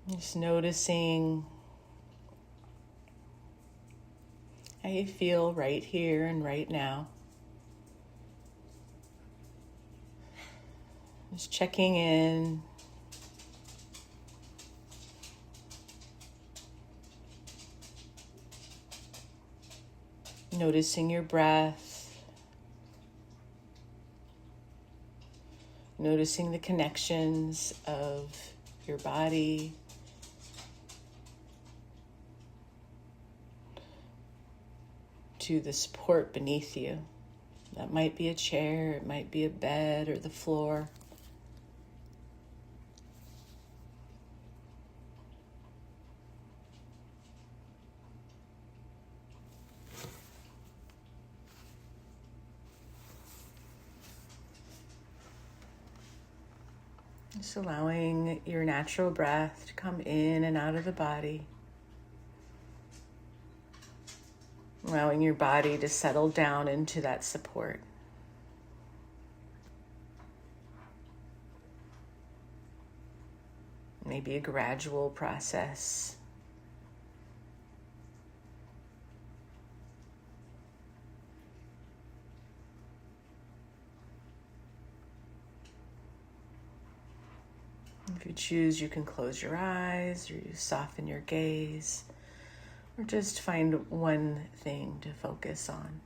Just noticing how you feel right here and right now. Just checking in. Noticing your breath. Noticing the connections of your body. To the support beneath you. That might be a chair, it might be a bed or the floor. Just allowing your natural breath to come in and out of the body. Allowing your body to settle down into that support. Maybe a gradual process. If you choose, you can close your eyes or you soften your gaze or just find one thing to focus on.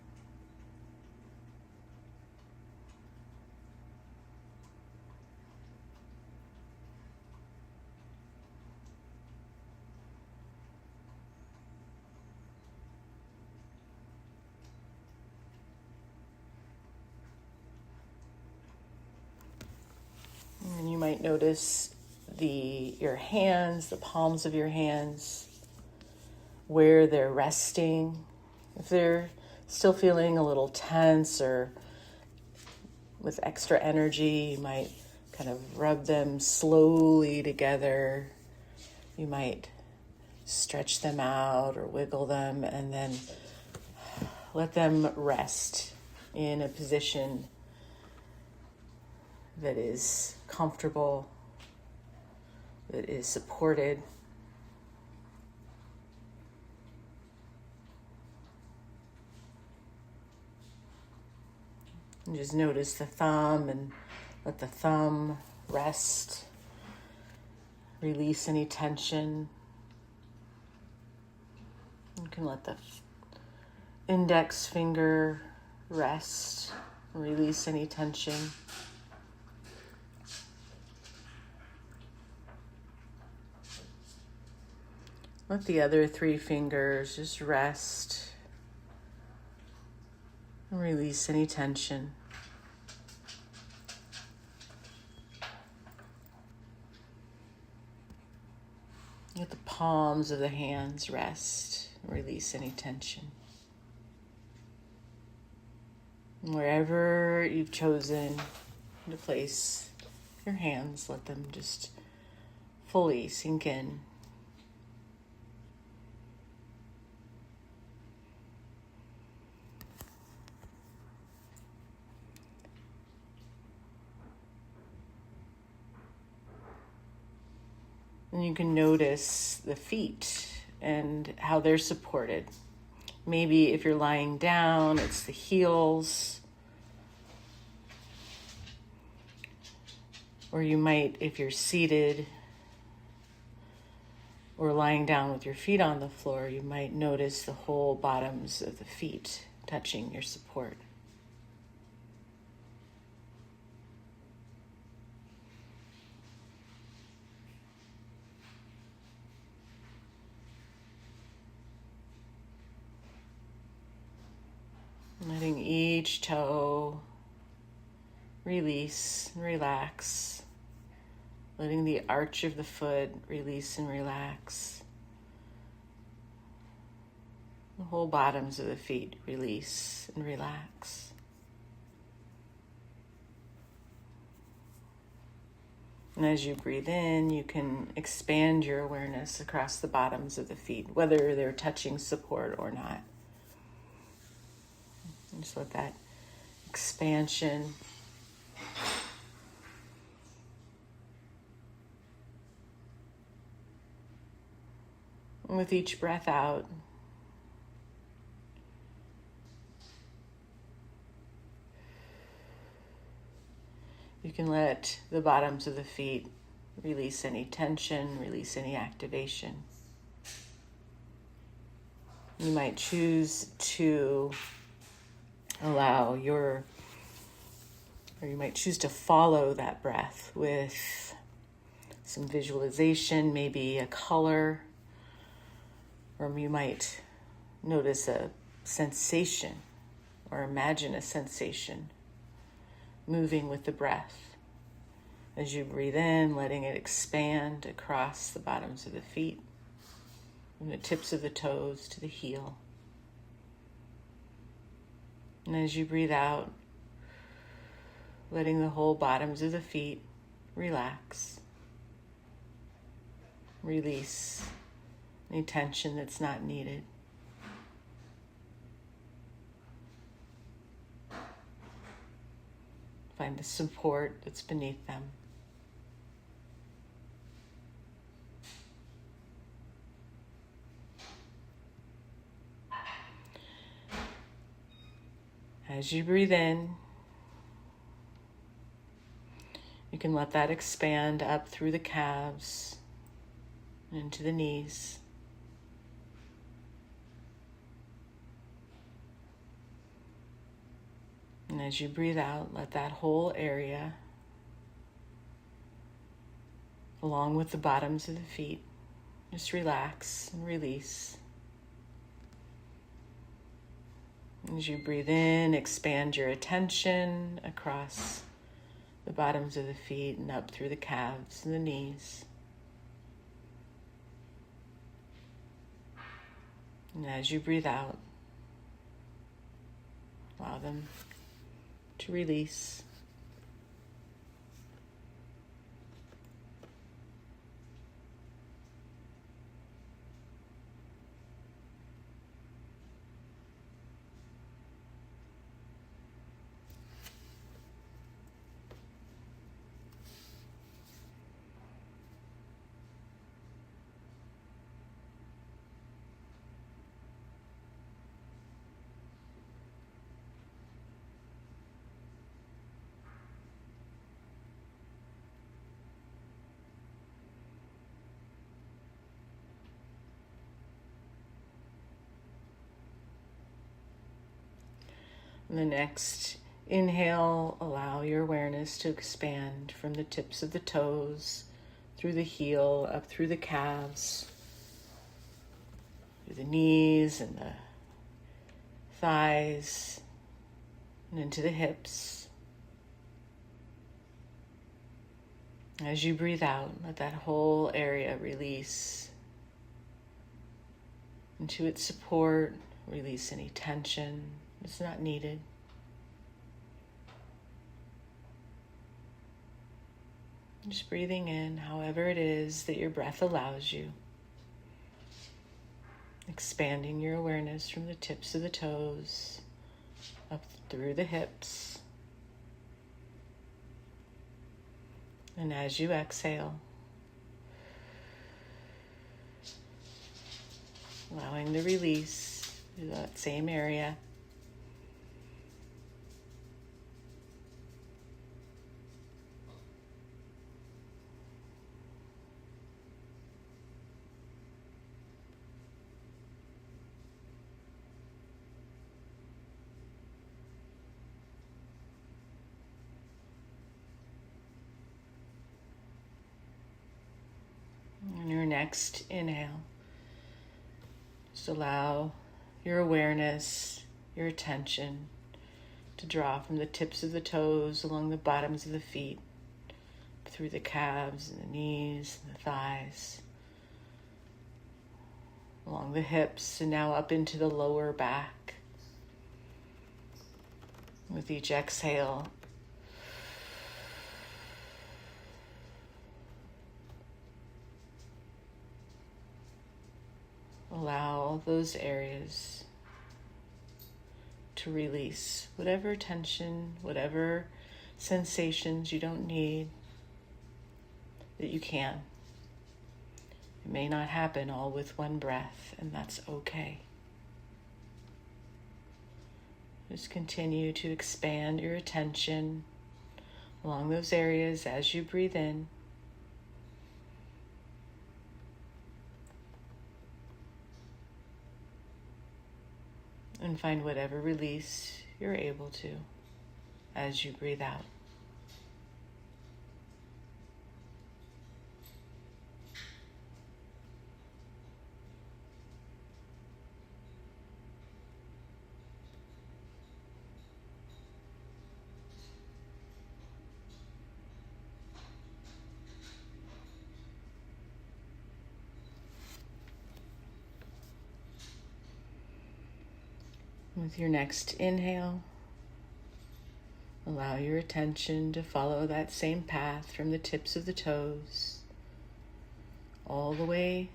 And you might notice your hands, the palms of your hands, where they're resting. If they're still feeling a little tense or with extra energy, you might kind of rub them slowly together. You might stretch them out or wiggle them and then let them rest in a position that is comfortable, that is supported. And just notice the thumb and let the thumb rest. Release any tension. You can let the index finger rest. Release any tension. Let the other 3 fingers just rest and release any tension. Let the palms of the hands rest and release any tension. And wherever you've chosen to place your hands, let them just fully sink in. And you can notice the feet and how they're supported. Maybe if you're lying down, it's the heels. Or you might, if you're seated or lying down with your feet on the floor, you might notice the whole bottoms of the feet touching your support. Letting each toe release and relax. Letting the arch of the foot release and relax. The whole bottoms of the feet release and relax. And as you breathe in, you can expand your awareness across the bottoms of the feet, whether they're touching support or not. And just let that expansion And with each breath out, you can let the bottoms of the feet release any tension, release any activation. You might choose to allow or you might choose to follow that breath with some visualization, maybe a color, or you might notice a sensation or imagine a sensation moving with the breath. As you breathe in, letting it expand across the bottoms of the feet, from the tips of the toes to the heel. And as you breathe out, letting the whole bottoms of the feet relax. Release any tension that's not needed. Find the support that's beneath them. As you breathe in, you can let that expand up through the calves and into the knees. And as you breathe out, let that whole area, along with the bottoms of the feet, just relax and release. As you breathe in, expand your attention across the bottoms of the feet and up through the calves and the knees. And as you breathe out, allow them to release. And the next inhale, allow your awareness to expand from the tips of the toes, through the heel, up through the calves, through the knees and the thighs, and into the hips. As you breathe out, let that whole area release into its support, release any tension. It's not needed. Just breathing in however it is that your breath allows you. Expanding your awareness from the tips of the toes, up through the hips. And as you exhale, allowing the release to that same area. On your next inhale, just allow your awareness, your attention to draw from the tips of the toes along the bottoms of the feet, through the calves and the knees and the thighs, along the hips, and now up into the lower back. With each exhale, allow those areas to release whatever tension, whatever sensations you don't need, that you can. It may not happen all with one breath, and that's okay. Just continue to expand your attention along those areas as you breathe in. And find whatever release you're able to as you breathe out. With your next inhale, allow your attention to follow that same path from the tips of the toes all the way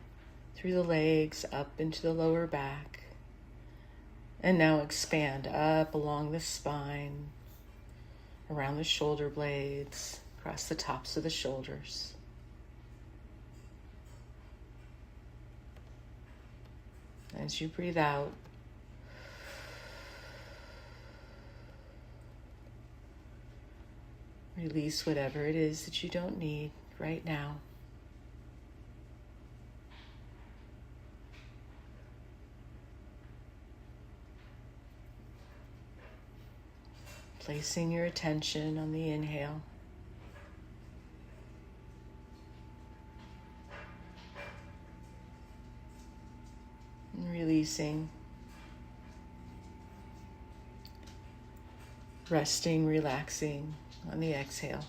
through the legs up into the lower back. And now expand up along the spine, around the shoulder blades, across the tops of the shoulders. As you breathe out, release whatever it is that you don't need right now. Placing your attention on the inhale. And releasing. Resting, relaxing on the exhale.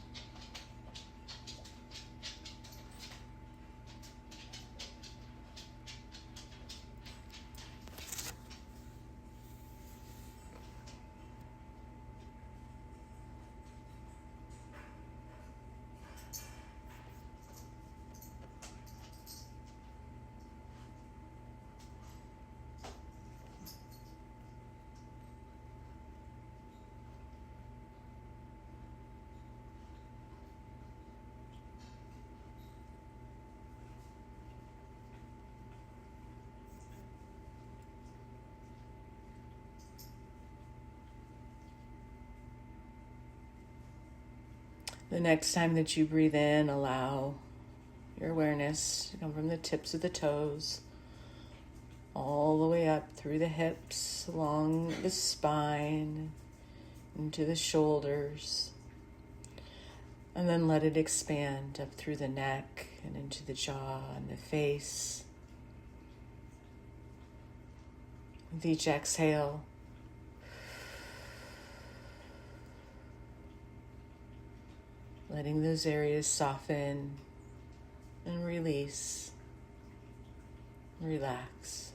The next time that you breathe in, allow your awareness to come from the tips of the toes all the way up through the hips, along the spine, into the shoulders, and then let it expand up through the neck and into the jaw and the face. With each exhale, letting those areas soften and release, relax.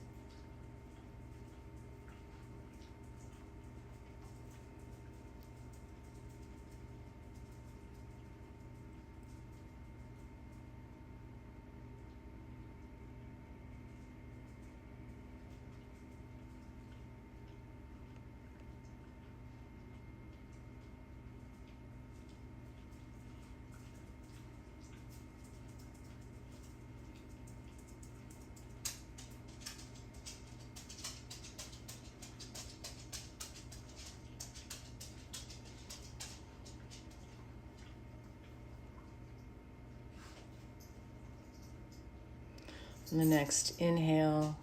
On the next inhale,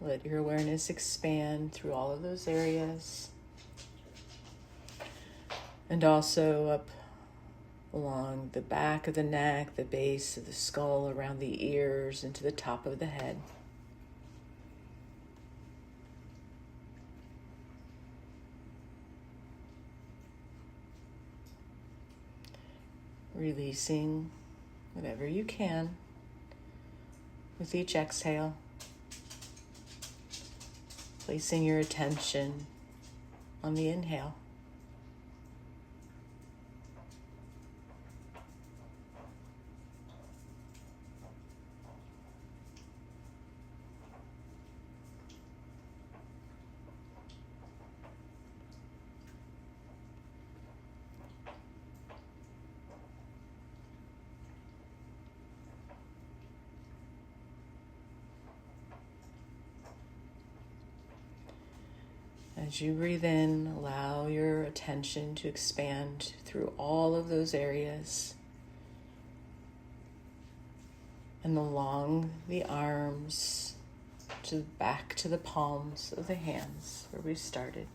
let your awareness expand through all of those areas. And also up along the back of the neck, the base of the skull, around the ears, into the top of the head. Releasing whatever you can with each exhale, placing your attention on the inhale. As you breathe in, allow your attention to expand through all of those areas and along the arms to back to the palms of the hands where we started.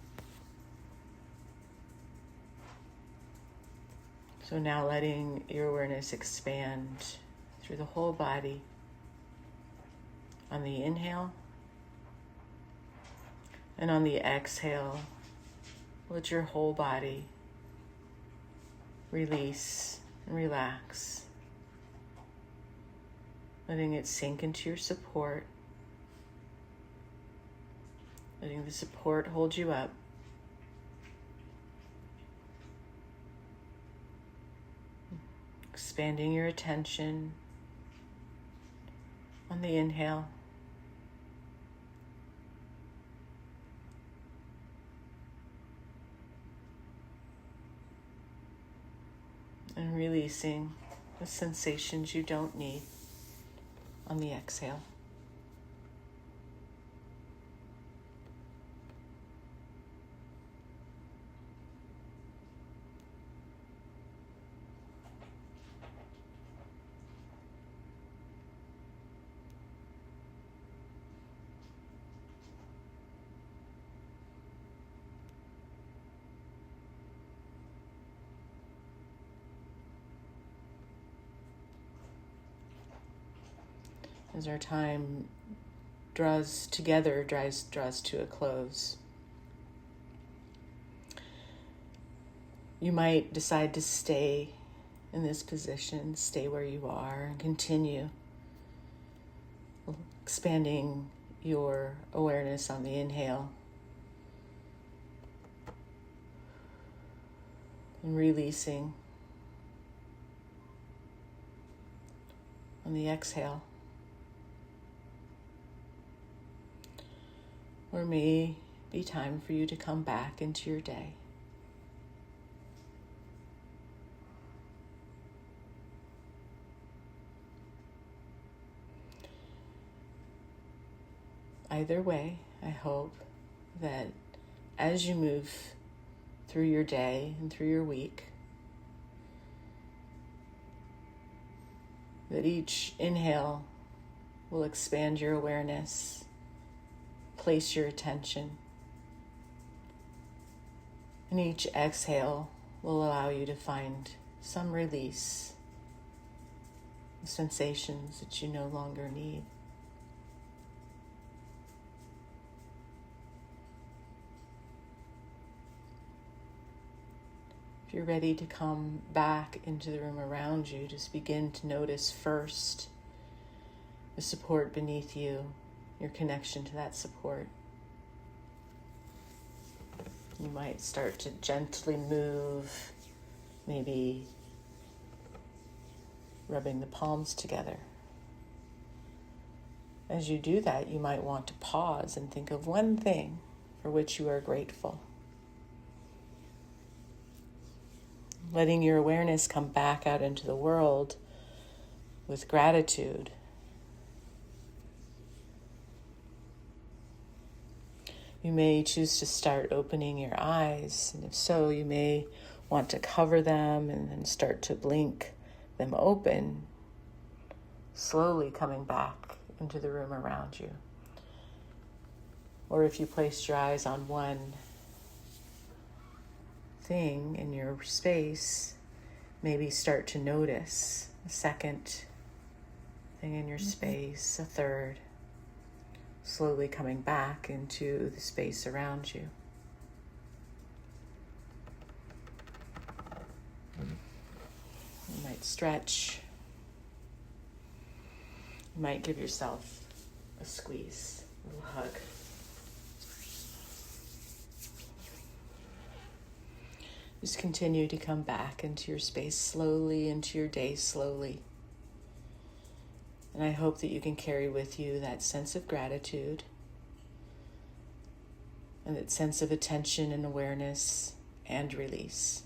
So now letting your awareness expand through the whole body. On the inhale and on the exhale, let your whole body release and relax, letting it sink into your support, letting the support hold you up. Expanding your attention on the inhale. And releasing the sensations you don't need on the exhale. As our time draws to a close, you might decide to stay in this position, stay where you are, and continue expanding your awareness on the inhale and releasing on the exhale. Or may be time for you to come back into your day. Either way, I hope that as you move through your day and through your week, that each inhale will expand your awareness, place your attention, and each exhale will allow you to find some release of sensations that you no longer need. If you're ready to come back into the room around you, just begin to notice first the support beneath you, your connection to that support. You might start to gently move, maybe rubbing the palms together. As you do that, you might want to pause and think of one thing for which you are grateful. Letting your awareness come back out into the world with gratitude. You may choose to start opening your eyes, and if so, you may want to cover them and then start to blink them open, slowly coming back into the room around you. Or if you placed your eyes on one thing in your space, maybe start to notice a second thing in your space, a third, slowly coming back into the space around you. You might stretch. You might give yourself a squeeze, a little hug. Just continue to come back into your space slowly, into your day slowly. And I hope that you can carry with you that sense of gratitude and that sense of attention and awareness and release.